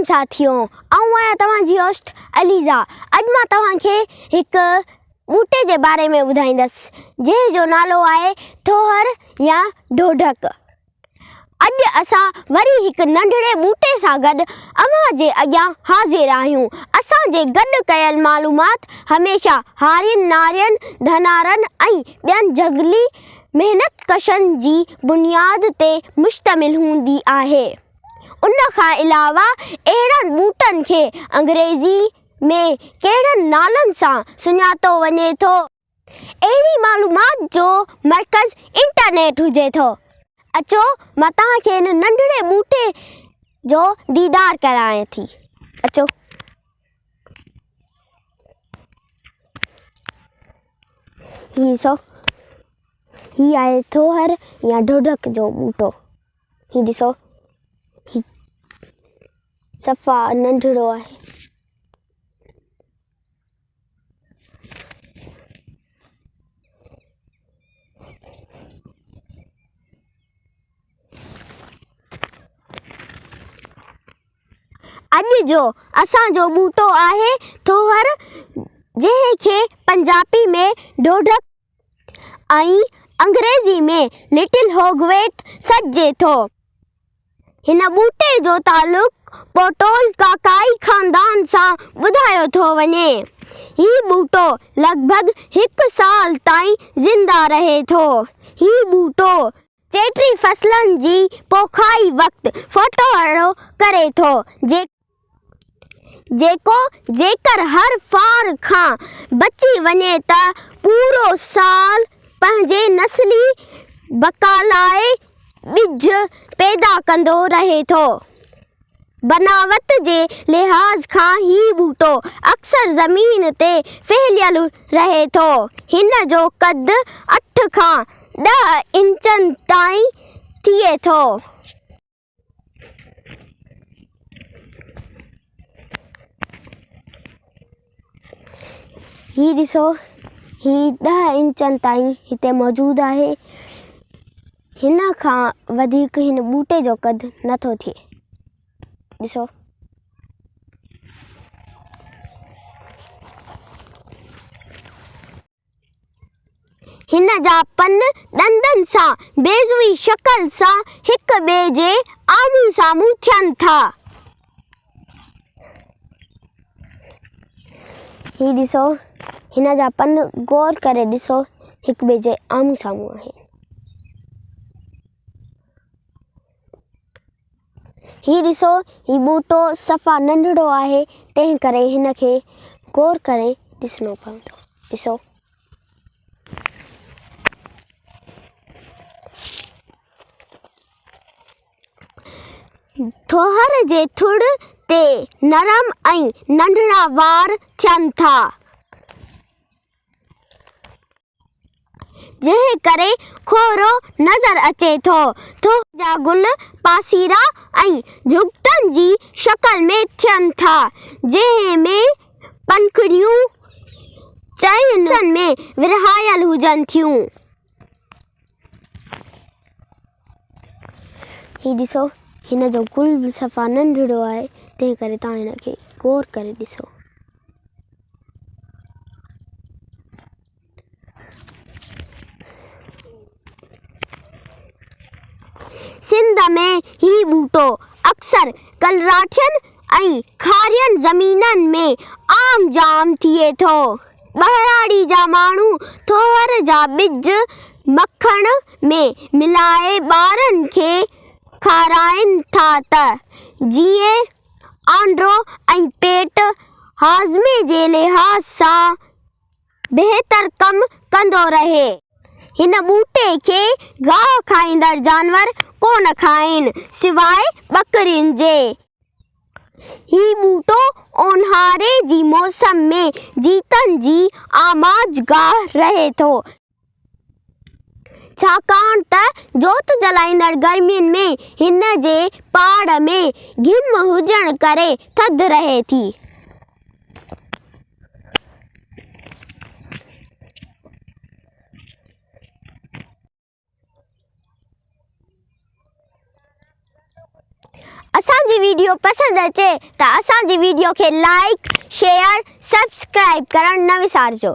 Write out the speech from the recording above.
सलाम साथियों, आऊं आहियां तव्हांजी होस्ट अलीज़ा। अॼु मां तव्हांखे हिकु ॿूटे जे बारे में ॿुधाईंदसि जंहिंजो नालो आहे थोहर या ढोढक। अॼु असां वरी हिकु नंढड़े ॿूटे सां गॾु अव्हां जे अॻियां हाज़िर आहियूं। असांजे गॾु कयल मालूमात हमेशह हारियुनि नारियुनि धनारनि ऐं ॿियनि जंगली महिनत कशनि जी बुनियाद ते मुश्तमिल हूंदी आहे। उन खां अलावा अहिड़नि ॿूटनि खे अंग्रेज़ी में कहिड़नि नालनि सां सुञातो वञे थो, अहिड़ी मालूमात जो मर्कज़ इंटरनेट हुजे थो। अचो मां तव्हांखे हिन नंढड़े ॿूटे जो दीदार करायां थी। अचो। ही आहे थोहर या ढोढक जो ॿूटो। ही ॾिसो, सफ़ा नंढड़ो आहे। अॼु जो असांजो ॿूटो आहे थोहर, जंहिंखे पंजाबी में ढोढक ऐं अंग्रेज़ी में लिटिल होगवेट सॾिजे थो। हिन ॿूटे जो तालुक़ पोटोल काकाई ख़ानदान सां ॿुधायो थो वञे। हीउ ॿूटो लॻभॻि 1 साल ताईं ज़िंदा रहे थो। हीउ ॿूटो चेटी फसलनि जी पोखाई वक़्तु फोटोहड़ो करे थो, जेकर हर फार खां बची वञे त पूरो साल पंहिंजे नस्ली बका लाइ ॿिज पैदा कंदो रहे थो। बनावट जे लिहाज़ खां हीउ ॿूटो अक्सर ज़मीन ते फहिलियल रहे थो। हिन जो क़द 8 खां 10 इंचनि ताईं थिए थो। ही ॾिसो, ही 10 इंचनि ताईं हिते मौजूदु आहे। हिन खां वधीक हिन ॿूटे जो क़द नथो थिए। ॾिसो, हिन जा पन ॾंदनि सां बेज़ुई शक्ल सां हिक ॿिए जे आम्हूं साम्हूं थियनि था। ही ॾिसो, हिन जा पन गौर करे ॾिसो, हिक ॿिए जे आम्हूं साम्हूं आहिनि। ही ॾिसो, ही ॿूटो सफ़ा नंढड़ो आहे, तंहिं करे हिन खे गौर करे ॾिसणो पवंदो। ॾिसो, थोहर जे थुड़ ते नरम ऐं नंढड़ा वार थियनि था, जंहिं करे खोरो नज़र अचे थो। थोहर जा गुल पासीरा ऐं झुॻिटनि जी शक्ल में थियनि था, जंहिं में पंखुड़ियूं चइनि हिस्सनि में विरहायल हुजनि थियूं। ही ॾिसो, हिन जो गुल बि सफ़ा नंढड़ो आहे, तंहिं करे तव्हां हिन खे गौर करे ॾिसो। सिंध में ही ॿूटो अक्सर कलराठियुनि ऐं खारियुनि ज़मीननि में आम जाम थिए थो। ॿहिराड़ी जा माण्हू थोहर जा ॿिज मखण में मिलाए ॿारनि खे खाराइनि था त जीअं आंड्रो ऐं पेट हाज़मे जे लिहाज़ सां बहितर कमु कंदो रहे। हिन ॿूटे खे गाह खाईंदड़ जानवर कोन खाइनि, सिवाइ ॿकरियुनि जे। ही ॿूटो ओन्हारे जी मौसम में जीतनि जी आमाजगाह रहे थो, छाकाणि त जोत जलाईंदड़ गर्मियुनि में हिन जे पाड़ में घिम हुजण करे थधि रहे थी। असांजी वीडियो पसंदि अचे त असांजी वीडियो खे लाइक शेयर सब्सक्राइब करणु न विसारिजो।